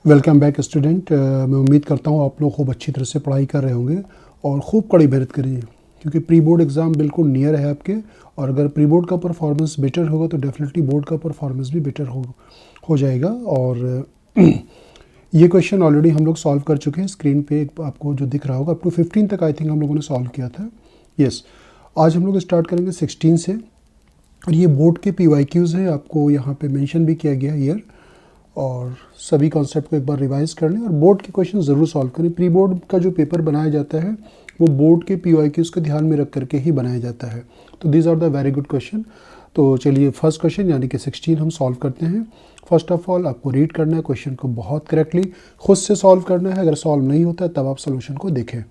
Welcome back student. मैं उम्मीद करता हूँ आप लोग खूब अच्छी तरह से पढ़ाई कर रहे होंगे और खूब कड़ी मेहनत करिए, क्योंकि प्री बोर्ड एग्ज़ाम बिल्कुल नियर है आपके। और अगर प्री बोर्ड का परफॉर्मेंस बेटर होगा तो डेफिनेटली बोर्ड का परफॉर्मेंस भी बेटर हो जाएगा। और ये क्वेश्चन ऑलरेडी हम लोग सॉल्व कर चुके हैं। स्क्रीन पे आपको जो दिख रहा होगा अप टू 15 तक आई थिंक हम लोगों ने सॉल्व किया था। यस, आज हम लोग स्टार्ट करेंगे 16 से। और ये बोर्ड के PYQs हैं, आपको यहाँ पे मेंशन भी किया गया ईयर। और सभी कॉन्सेप्ट को एक बार रिवाइज कर लें और बोर्ड के क्वेश्चन ज़रूर सॉल्व करें। प्री बोर्ड का जो पेपर बनाया जाता है वो बोर्ड के PYQs को ध्यान में रख करके ही बनाया जाता है। तो these are the very good question. तो चलिए फर्स्ट क्वेश्चन यानी कि 16 हम सॉल्व करते हैं। फर्स्ट ऑफ ऑल आपको रीड करना है क्वेश्चन को बहुत करेक्टली, खुद से सॉल्व करना है। अगर सॉल्व नहीं होता है तब आप सोल्यूशन को देखें।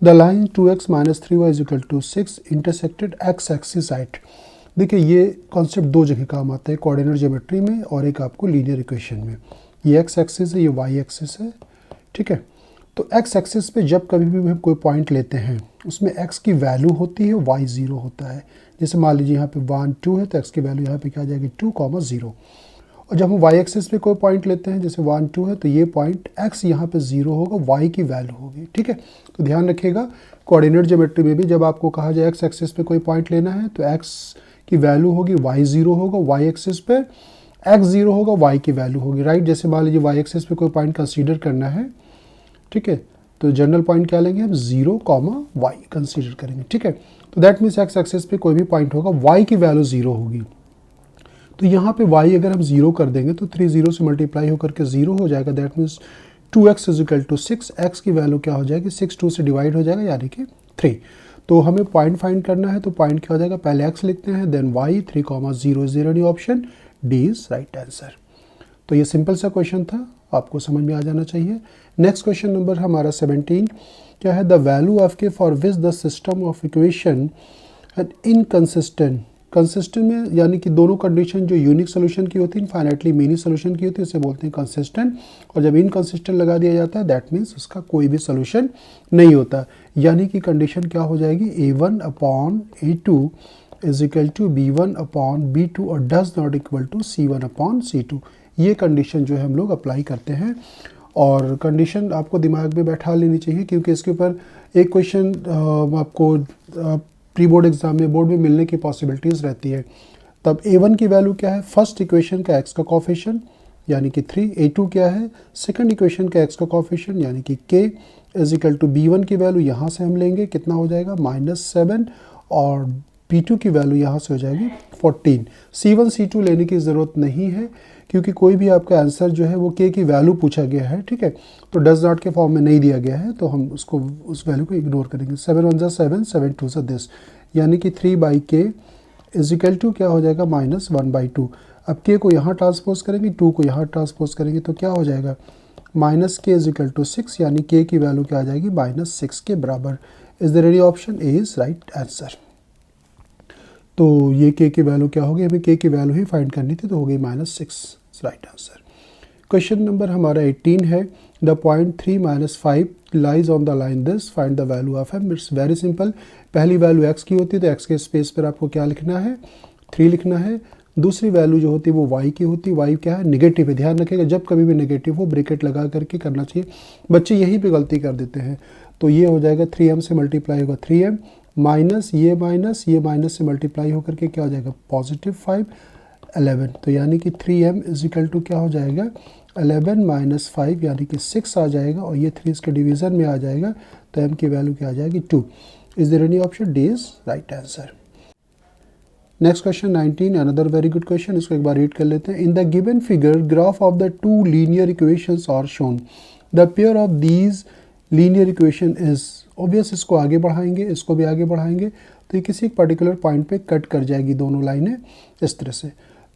The line 2x - 3y = 6 intersected x axis at. देखिए ये कॉन्सेप्ट दो जगह काम आता है, कोऑर्डिनेट ज्योमेट्री में और एक आपको लीनियर इक्वेशन में। ये x एक्सिस है, ये y एक्सिस है, ठीक है। तो x एक्सिस पे जब कभी भी हम कोई पॉइंट लेते हैं उसमें x की वैल्यू होती है, y 0 होता है। जैसे मान लीजिए यहाँ पे 1 2 है तो x की वैल्यू यहाँ पे क्या आ जाएगी 2, 0। और जब हम y एक्सिस पे कोई पॉइंट लेते हैं जैसे 1 2 है तो ये पॉइंट x यहाँ पे 0 होगा, y की वैल्यू होगी, ठीक है। तो ध्यान रखिएगा कोऑर्डिनेट ज्योमेट्री में भी जब आपको कहा जाए x एक्सिस पे कोई पॉइंट लेना है तो x की वैल्यू होगी, y 0 होगा, y एक्सिस पे x 0 होगा, y की वैल्यू होगी, राइट। जैसे मान लीजिए y एक्सिस पे कोई पॉइंट कंसीडर करना है, ठीक है, तो जनरल पॉइंट क्या लेंगे हम 0, y कंसीडर करेंगे, ठीक है। तो दैट मीन्स x एक्सिस पे कोई भी पॉइंट होगा, y की वैल्यू 0 होगी। तो यहाँ पे y अगर हम 0 कर देंगे तो 3 0 से मल्टीप्लाई होकर के 0 हो जाएगा। दैट मीन्स 2x = 6, x की वैल्यू क्या हो जाएगी 6 2 से डिवाइड हो जाएगा यानी कि 3। तो हमें पॉइंट फाइंड करना है तो पॉइंट क्या हो जाएगा, पहले x लिखते हैं then y 3, 0। Is there any option? D is right answer. तो ये सिंपल सा क्वेश्चन था, आपको समझ में आ जाना चाहिए। नेक्स्ट क्वेश्चन नंबर हमारा 17 क्या है, the value of K for which the system of equation inconsistent. Consistent में यानी कि दोनों कंडीशन जो यूनिक सोल्यूशन की होती है, इनफाइनाइटली मेनी सोल्यूशन की होती है, उसे बोलते हैं कंसिस्टेंट। और जब इनकंसिस्टेंट लगा दिया जाता है दैट मीन्स उसका कोई भी सोल्यूशन नहीं होता। यानी कि कंडीशन क्या हो जाएगी, A1/A2 = B1/B2 और does not equal to C1/C2। ये कंडीशन जो है हम लोग अप्लाई करते हैं। और कंडीशन आपको दिमाग में बैठा लेनी चाहिए, क्योंकि इसके ऊपर एक क्वेश्चन आपको प्री बोर्ड एग्जाम में बोर्ड में मिलने की पॉसिबिलिटीज़ रहती है। तब A1 की वैल्यू क्या है, फर्स्ट इक्वेशन का x का कोफिशिएंट यानी कि 3। A2 क्या है, सेकंड इक्वेशन का x का कोफिशिएंट यानी कि k = B1 की वैल्यू यहाँ से हम लेंगे, कितना हो जाएगा -7, और B2 की वैल्यू यहाँ से हो जाएगी 14। C1 C2 लेने की ज़रूरत नहीं है, क्योंकि कोई भी आपका आंसर जो है वो k की वैल्यू पूछा गया है, ठीक है। तो डज नॉट के फॉर्म में नहीं दिया गया है तो हम उसको उस वैल्यू को इग्नोर करेंगे। 7 1 7, 7 2 दिस, यानी कि 3/k = क्या हो जाएगा -1/2। अब k को यहाँ ट्रांसपोज करेंगे, 2 को यहाँ ट्रांसपोज करेंगे तो क्या हो जाएगा -k = 6, यानी k की वैल्यू क्या आ जाएगी -6 के बराबर। Is there any option? A is right answer. तो ये k की वैल्यू क्या होगी, हमें k की वैल्यू ही फाइंड करनी थी, तो हो गई -6 राइट आंसर। क्वेश्चन नंबर हमारा 18 है, the point 3 - 5 lies on the line this, find the value of m। It's very simple. पहली वैल्यू x की होती है तो x के स्पेस पर आपको क्या लिखना है 3 लिखना है। दूसरी वैल्यू जो होती है वो y की होती है, y क्या है नेगेटिव है। ध्यान रखिएगा जब कभी भी नेगेटिव हो ब्रैकेट लगा करके करना चाहिए, बच्चे यहीं पे गलती कर देते हैं। तो ये हो जाएगा 3m से मल्टीप्लाई होगा 3m माइनस ये माइनस से मल्टीप्लाई होकर के क्या हो जाएगा +5 11। तो यानी कि 3m = क्या हो जाएगा 11 - 5 यानी कि 6 आ जाएगा, और ये 3 इसके डिवीज़न में आ जाएगा तो m की वैल्यू क्या आ जाएगी 2। Is there any option? D is right answer. Next question 19, another very good question, इसको एक बार रीड कर लेते हैं। In the given figure graph of the 2 linear equations are shown, the pair of these linear equation is. Obvious इसको आगे बढ़ाएंगे, इसको भी आगे बढ़ाएंगे तो ये किसी एक पर्टिकुलर पॉइंट पे कट कर जाएगी दोनों लाइनें इस तरह से।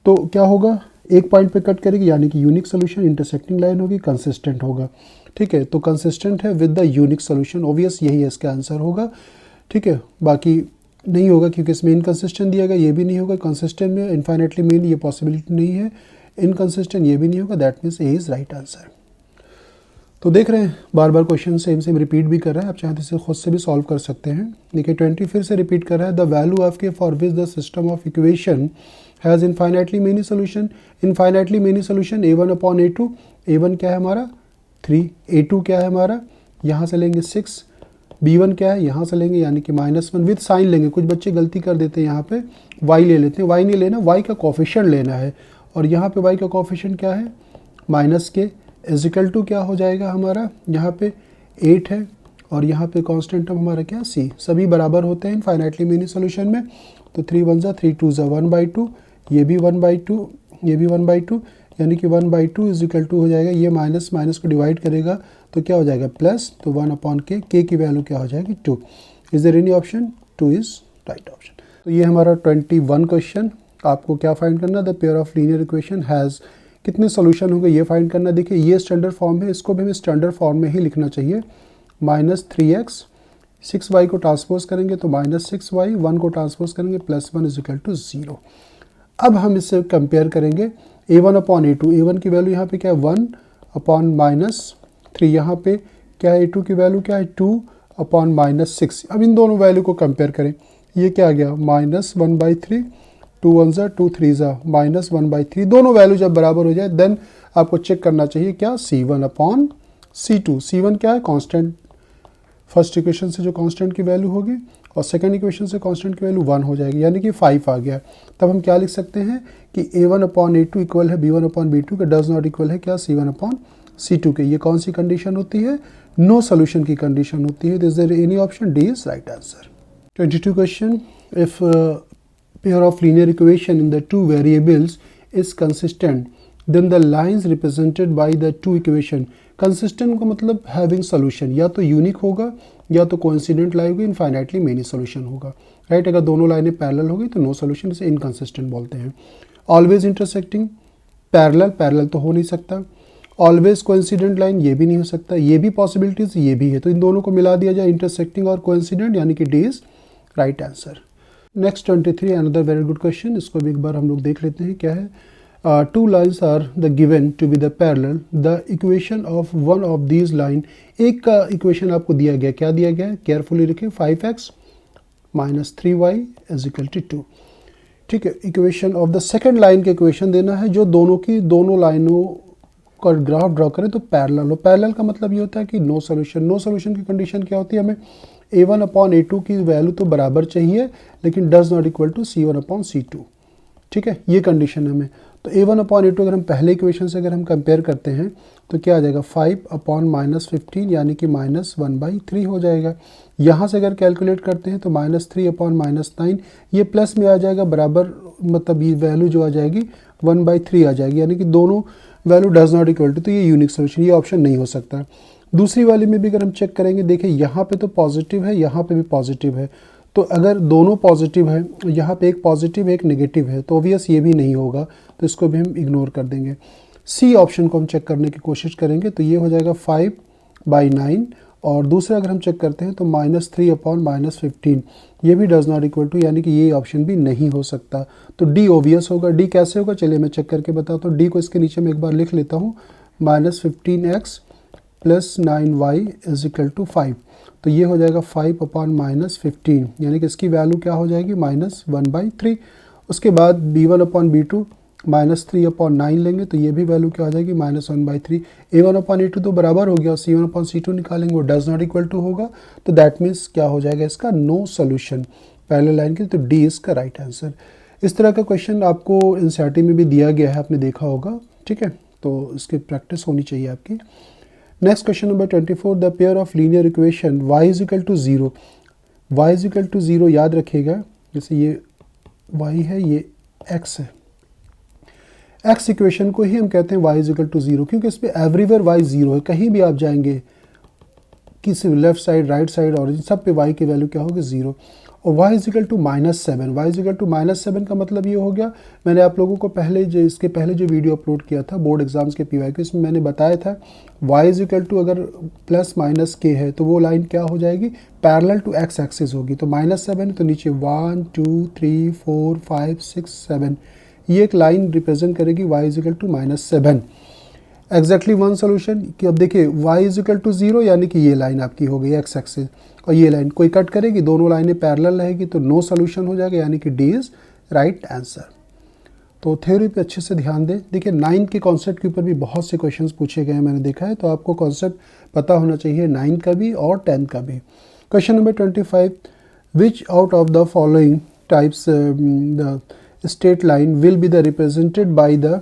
तो क्या होगा, एक पॉइंट पे कट करेगी यानी कि यूनिक सोल्यूशन, इंटरसेक्टिंग लाइन होगी, कंसिस्टेंट होगा, ठीक है। तो कंसिस्टेंट है with the unique solution, obvious यही इसका आंसर होगा, ठीक है। बाकी नहीं होगा क्योंकि इसमें इनकंसिस्टेंट दिया गया, ये भी नहीं होगा। कंसिस्टेंट में इनफाइनाइटली मेन ये पॉसिबिलिटी नहीं है, इनकंसिस्टेंट ये भी नहीं होगा, that means A is right answer. तो देख रहे हैं बार बार क्वेश्चन सेम रिपीट भी कर रहा है, आप चाहते इसे खुद से भी सॉल्व कर सकते हैं। देखिए 20 फिर से रिपीट कर रहा है, the value of K for which the system of equation has infinitely many solution. Infinitely many solution A1/A2 A1 क्या है हमारा 3, A2 क्या है हमारा, यहाँ से लेंगे 6, B1 क्या है, यहाँ से लेंगे यानी कि -1 विद साइन लेंगे। कुछ बच्चे गलती कर देते हैं, यहाँ पे y ले लेते हैं, y नहीं लेना, y का कोफिशिएंट लेना है। और यहाँ पे y का कोफिशिएंट क्या है -k इजिकल टू क्या हो जाएगा हमारा, यहाँ पे 8 है और यहाँ पे कांस्टेंट टर्म हमारा क्या c, सभी बराबर होते हैं इनफाइनाइटली मेनी सोल्यूशन में। तो 3 1 जा 3 2 जा 1/2, ये भी 1/2, ये भी 1/2, यानी कि 1/2 इजिकल टू हो जाएगा, ये माइनस माइनस को डिवाइड करेगा तो क्या हो जाएगा प्लस, तो 1/k, k की वैल्यू क्या हो जाएगी 2। Is there any option, 2 is right option. तो ये हमारा 21 क्वेश्चन। आपको क्या फाइंड करना, the pair of linear equation has, कितने सोल्यूशन होंगे ये फाइंड करना। देखिए ये स्टैंडर्ड फॉर्म है, इसको भी हमें स्टैंडर्ड फॉर्म में ही लिखना चाहिए। -3x, 6y को ट्रांसपोज करेंगे तो -6y, 1 को ट्रांसपोज करेंगे +1 इजिकल टू 0। अब हम इससे कंपेयर करेंगे A1/A2, A1 की वैल्यू यहाँ पे क्या है 1/-3, यहाँ पे क्या है A2 की वैल्यू क्या है 2/-6। अब इन दोनों वैल्यू को कंपेयर करें, ये क्या आ गया -1/3, 2 1 जा 2 3 जा -1/3। दोनों वैल्यू जब बराबर हो जाए देन आपको चेक करना चाहिए क्या C1/C2। C1 क्या है कांस्टेंट, फर्स्ट इक्वेशन से जो कांस्टेंट की वैल्यू होगी और सेकंड इक्वेशन से कांस्टेंट की वैल्यू 1 हो जाएगी, यानी कि 5 आ गया। तब हम क्या लिख सकते हैं कि A1/A2 इक्वल है B1/B2 के, डज नॉट इक्वल है क्या C1/C2 के। ये कौन सी कंडीशन होती है, नो सोल्यूशन की कंडीशन होती है। Is there any option, D is right answer. 22 question, if pair of linear equation in the two variables is consistent then the lines represented by the two equation. Consistent का मतलब having solution, या तो unique होगा या तो coincident line होगी, infinitely many solution होगा, right. अगर दोनों लाइनें पैरेलल होगी तो नो सोल्यूशन, इसे इनकंसिस्टेंट बोलते हैं। ऑलवेज इंटरसेक्टिंग, पैरेलल तो हो नहीं सकता। ऑलवेज कोइंसिडेंट लाइन, ये भी नहीं हो सकता, ये भी पॉसिबिलिटीज ये भी है, तो इन दोनों को मिला दिया जाए इंटरसेक्टिंग और कोइंसिडेंट, यानी कि D is right answer. Next 23, another very good question, इसको भी एक बार हम लोग देख लेते हैं क्या है। Two lines are the given to be the parallel, the equation of one of these line, एक का इक्वेशन आपको दिया गया, क्या दिया गया है केयरफुली लिखें, 5x -3y इजिकल टू 2, ठीक है। Equation of the second line के इक्वेशन देना है जो दोनों लाइनों का ग्राफ ड्रॉ करें तो पैरेलल हो। पैरेलल का मतलब ये होता है कि नो सोल्यूशन। नो सोल्यूशन की कंडीशन क्या होती है, हमें A1/A2 की वैल्यू तो बराबर चाहिए लेकिन does not equal to C1/C2, ठीक है, ये कंडीशन है हमें। तो A1/A2 अगर हम पहले इक्वेशन से अगर हम कंपेयर करते हैं तो क्या आ जाएगा 5/-15 यानी कि -1/3 हो जाएगा। यहाँ से अगर कैलकुलेट करते हैं तो -3/-9, ये प्लस में आ जाएगा बराबर, मतलब ये वैल्यू जो आ जाएगी 1/3 आ जाएगी, यानी कि दोनों value does not equal to, तो ये यूनिक सोल्यूशन, ये ऑप्शन नहीं हो सकता। दूसरी वाली में भी अगर हम चेक करेंगे, देखिए यहाँ पे तो पॉजिटिव है, यहाँ पे भी पॉजिटिव है, तो अगर दोनों पॉजिटिव है, यहाँ पे एक पॉजिटिव है एक नेगेटिव है, तो ऑब्वियस ये भी नहीं होगा, तो इसको भी हम इग्नोर कर देंगे। सी ऑप्शन को हम चेक करने की कोशिश करेंगे, तो ये हो जाएगा 5/9, और दूसरा अगर हम चेक करते हैं तो -3/-15, ये भी डज नॉट इक्वल टू, यानी कि ये ऑप्शन भी नहीं हो सकता। तो डी ऑब्वियस होगा। डी कैसे होगा चलिए मैं चेक करके बताता हूँ। डी को इसके नीचे मैं एक बार लिख लेता हूँ, -15x + 9y इजिकल टू 5, तो ये हो जाएगा 5/-15, यानी कि इसकी वैल्यू क्या हो जाएगी -1/3। उसके बाद B1/B2 -3/9 लेंगे तो ये भी वैल्यू क्या हो जाएगी -1/3। A1/A2 तो बराबर हो गया, और C1/C2 निकालेंगे वो डज नॉट इक्वल टू होगा, तो दैट मीन्स क्या हो जाएगा इसका नो सोल्यूशन पैरेलल लाइन के, तो डी इसका राइट आंसर। इस तरह का क्वेश्चन आपको एनसीईआरटी में भी दिया गया है, आपने देखा होगा, ठीक है, तो इसकी प्रैक्टिस होनी चाहिए आपकी। Next question number 24, the pair of linear equation y is equal to 0, y is equal to 0 याद रखिएगा, जैसे ये y है ये x है, x इक्वेशन को ही हम कहते हैं y इजिकल टू 0, क्योंकि इस पर एवरीवेयर y 0 है, कहीं भी आप जाएंगे किसी लेफ्ट साइड राइट साइड और सब पे y की वैल्यू क्या होगी 0, और y is equal to -7, y is equal to -7 का मतलब ये हो गया, मैंने आप लोगों को इसके पहले जो वीडियो अपलोड किया था बोर्ड एग्जाम्स के PYQ, इसमें मैंने बताया था y इजिकल टू अगर +-k है तो वो लाइन क्या हो जाएगी पैरेलल टू x एक्सिस होगी, तो -7 तो नीचे 1 2 3 4 5 6 7, ये एक लाइन रिप्रेजेंट करेगी y is equal to -7। Exactly one solution कि अब देखिए y इजिकल टू 0, यानी कि ये लाइन आपकी हो गई x एक्सिस, और ये लाइन कोई कट करेगी, दोनों लाइनें पैरेलल रहेगी, तो नो सोल्यूशन हो जाएगा, यानी कि डी इज राइट आंसर। तो थ्योरी पे अच्छे से ध्यान दें। देखिए 9th के कॉन्सेप्ट के ऊपर भी बहुत से क्वेश्चंस पूछे गए हैं, मैंने देखा है, तो आपको कॉन्सेप्ट पता होना चाहिए 9th का भी और 10th का भी। Question number 25, which out of the following types the straight line will be the represented by the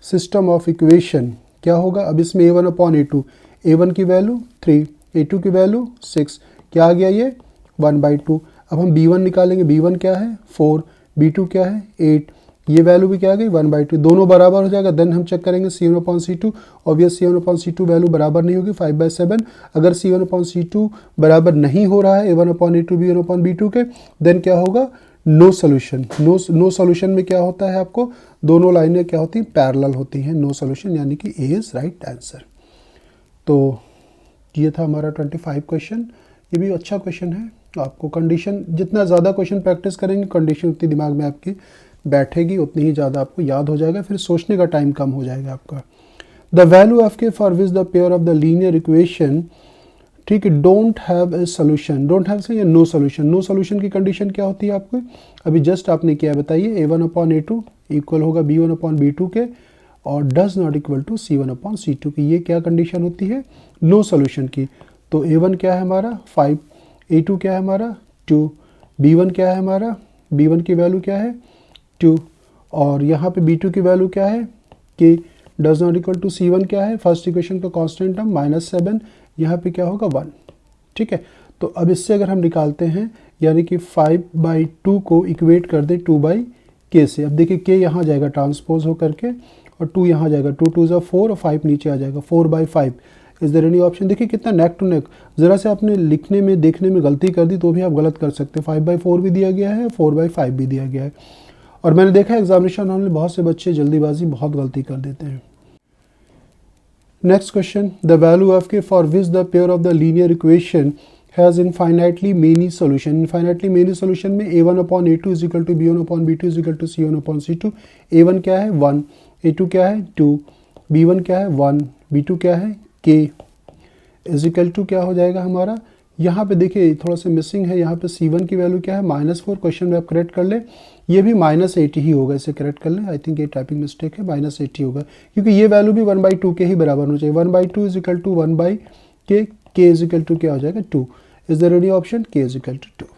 system of equation. क्या होगा, अब इसमें a1/a2, a1 की वैल्यू 3, a2 की वैल्यू 6, क्या आ गया ये 1/2। अब हम b1 निकालेंगे, b1 क्या है 4, b2 क्या है 8, ये वैल्यू भी क्या आ गई 1/2, दोनों बराबर हो जाएगा। देन हम चेक करेंगे c1/c2, ऑब्वियस c1/c2 वैल्यू बराबर नहीं होगी 5/7। अगर c1/c2 बराबर नहीं हो रहा है a1/a2 b1/b2 के, देन क्या होगा नो सोल्यूशन। नो सोल्यूशन में क्या होता है, आपको दोनों लाइनें क्या होती हैं पैरेलल होती हैं, नो सोल्यूशन, यानी कि ए इज राइट आंसर। तो ये था हमारा 25 क्वेश्चन। ये भी अच्छा क्वेश्चन है। आपको कंडीशन, जितना ज़्यादा क्वेश्चन प्रैक्टिस करेंगे कंडीशन उतनी दिमाग में आपकी बैठेगी, उतनी ही ज़्यादा आपको याद हो जाएगा, फिर सोचने का टाइम कम हो जाएगा आपका। The value of K for which the pair of the linear equation, ठीक है, don't have a solution, don't have से नो सोल्यूशन। नो सोल्यूशन की कंडीशन क्या होती है आपको, अभी जस्ट आपने क्या बताइए, a1/a2 इक्वल होगा b1/b2 के और does not equal to c1/c2 की। ये क्या कंडीशन होती है, नो सोल्यूशन की। तो a1 क्या है हमारा 5, a2 क्या है हमारा 2, b1 क्या है हमारा, b1 की वैल्यू क्या है 2, और यहाँ पे b2 की वैल्यू क्या है कि does not equal to c1 क्या है, फर्स्ट इक्वेशन का कांस्टेंट टर्म -7, यहाँ पे क्या होगा 1। ठीक है, तो अब इससे अगर हम निकालते हैं, यानी कि 5/2 को इक्वेट कर दे 2/k से। अब देखिए k यहाँ जाएगा ट्रांसपोज हो करके और 2 यहाँ जाएगा, 2 2 ज़ा 4 और 5 नीचे आ जाएगा, 4/5। Is there any option. देखिए कितना नेक टू नेक, ज़रा से आपने लिखने में देखने में गलती कर दी तो भी आप गलत कर सकते हैं। 5/4 भी दिया गया है, 4/5 भी दिया गया है, और मैंने देखा है एग्जामिनेशन हॉल में बहुत से बच्चे जल्दीबाजी बहुत गलती कर देते हैं। Next question, the value of K for which the pair of the linear equation has infinitely many solution. Infinitely many solution में a1/a2 is equal to b1/b2 is equal to c1/c2। a1 क्या है 1, a2 क्या है 2, b1 क्या है 1, b2 क्या है k is equal to क्या हो जाएगा हमारा, यहाँ पे देखिए थोड़ा सा मिसिंग है, यहाँ पे c1 की वैल्यू क्या है -4, क्वेश्चन में आप करेक्ट कर ले, ये भी -80 ही होगा, इसे करेक्ट कर लें। आई थिंक ये टाइपिंग मिस्टेक है, -80 होगा, क्योंकि ये वैल्यू भी 1/2 के ही बराबर होना चाहिए। 1/2 is equal to 1/k, k is equal to क्या हो जाएगा 2। Is there any option, k is equal to 2।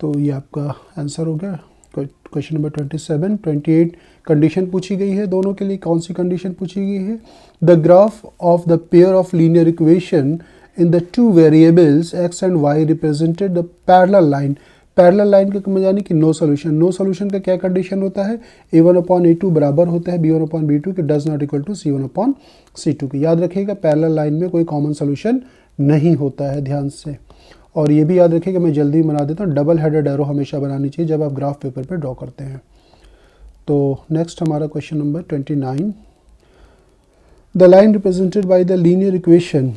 तो ये आपका आंसर हो गया। क्वेश्चन नंबर 27, 28 कंडीशन पूछी गई है दोनों के लिए। कौन सी कंडीशन पूछी गई है, the graph of the pair of linear equation in the two variables x and y represented the parallel line। Parallel line का यानी कि नो सोल्यूशन। नो सोल्यूशन का क्या कंडीशन होता है, a1/a2 बराबर होता है b1/b2 के, does not equal to c1/c2 के। याद रखिएगा पैरेलल लाइन में कोई कॉमन सोल्यूशन नहीं होता है, ध्यान से। और ये भी याद रखिएगा, मैं जल्दी बना देता हूँ, डबल हेडेड एरो हमेशा बनानी चाहिए जब आप ग्राफ पेपर पर ड्रॉ करते हैं। तो नेक्स्ट हमारा question number 29, the line represented by the linear equation.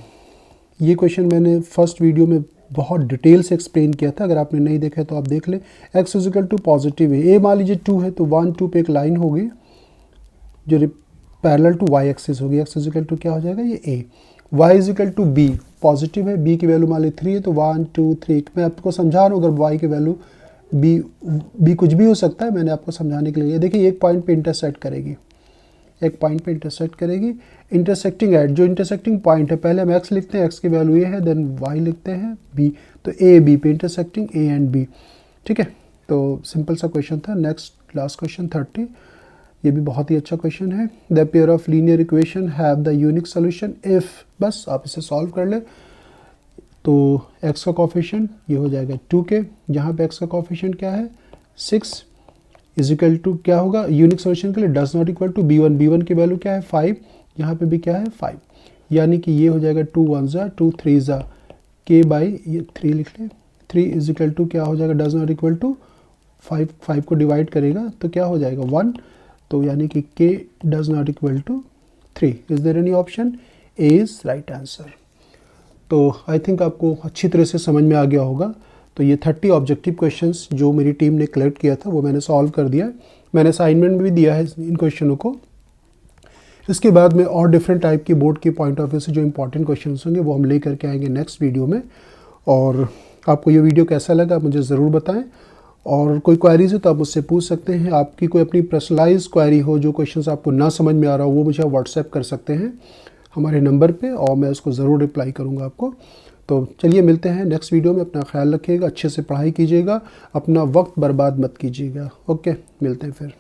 ये क्वेश्चन मैंने फर्स्ट वीडियो में बहुत डिटेल से एक्सप्लेन किया था, अगर आपने नहीं देखा है तो आप देख लें। x is equal to positive है, a मान लीजिए 2 है तो 1 2 पे एक लाइन होगी जो पैरेलल टू y एक्सिस होगी। x इज इक्वल टू क्या हो जाएगा ये a, y is equal to b, positive है, b की वैल्यू मान ली 3 है तो 1 2 3। मैं आपको समझा रहा हूँ, अगर y की वैल्यू b कुछ भी हो सकता है, मैंने आपको समझाने के लिए। देखिए एक पॉइंट पे इंटरसेक्ट करेगी, एक पॉइंट पे इंटरसेक्ट करेगी, इंटरसेक्टिंग एट, जो इंटरसेक्टिंग पॉइंट है, पहले हम x लिखते हैं, x की वैल्यू ये है, देन y लिखते हैं b, तो a b पे इंटरसेक्टिंग a एंड b। ठीक है, तो सिंपल सा क्वेश्चन था। नेक्स्ट लास्ट क्वेश्चन 30, ये भी बहुत ही अच्छा क्वेश्चन है। The pair of linear equation have the unique solution if, बस आप इसे सॉल्व कर ले। तो x का कोफिशिएंट ये हो जाएगा 2k, यहाँ पे x का कोफिशिएंट क्या है 6, इज इक्वल टू क्या होगा, यूनिक सोल्यूशन के लिए does not equal to b1, b1 की वैल्यू क्या है 5, यहाँ पे भी क्या है 5, यानी कि ये हो जाएगा 2 1 ज़ा 2 3 ज़ा k बाई ये 3 लिख लें, 3 इज इक्वल टू क्या हो जाएगा, डज नॉट इक्वल टू 5 को डिवाइड करेगा तो क्या हो जाएगा 1, तो यानी कि k does not equal to 3। Is there any option, A is right answer. तो आई थिंक आपको अच्छी तरह से समझ में आ गया होगा। तो ये 30 ऑब्जेक्टिव क्वेश्चंस जो मेरी टीम ने कलेक्ट किया था वो मैंने सॉल्व कर दिया। मैंने असाइनमेंट भी दिया है इन क्वेश्चनों को। इसके बाद में और डिफरेंट टाइप की बोर्ड के पॉइंट ऑफ व्यू से जो इंपॉर्टेंट क्वेश्चंस होंगे वो हम ले करके आएंगे नेक्स्ट वीडियो में। और आपको ये वीडियो कैसा लगा मुझे ज़रूर बताएं। और कोई क्वेरीज है तो आप मुझसे पूछ सकते हैं। आपकी कोई अपनी पर्सनलाइज क्वेरी हो, जो क्वेश्चंस आपको ना समझ में आ रहा हो, वो मुझे व्हाट्सएप कर सकते हैं हमारे नंबर पे, और मैं उसको ज़रूर रिप्लाई करूँगा आपको। तो चलिए मिलते हैं नेक्स्ट वीडियो में। अपना ख्याल रखिएगा, अच्छे से पढ़ाई कीजिएगा, अपना वक्त बर्बाद मत कीजिएगा। ओके, मिलते हैं फिर।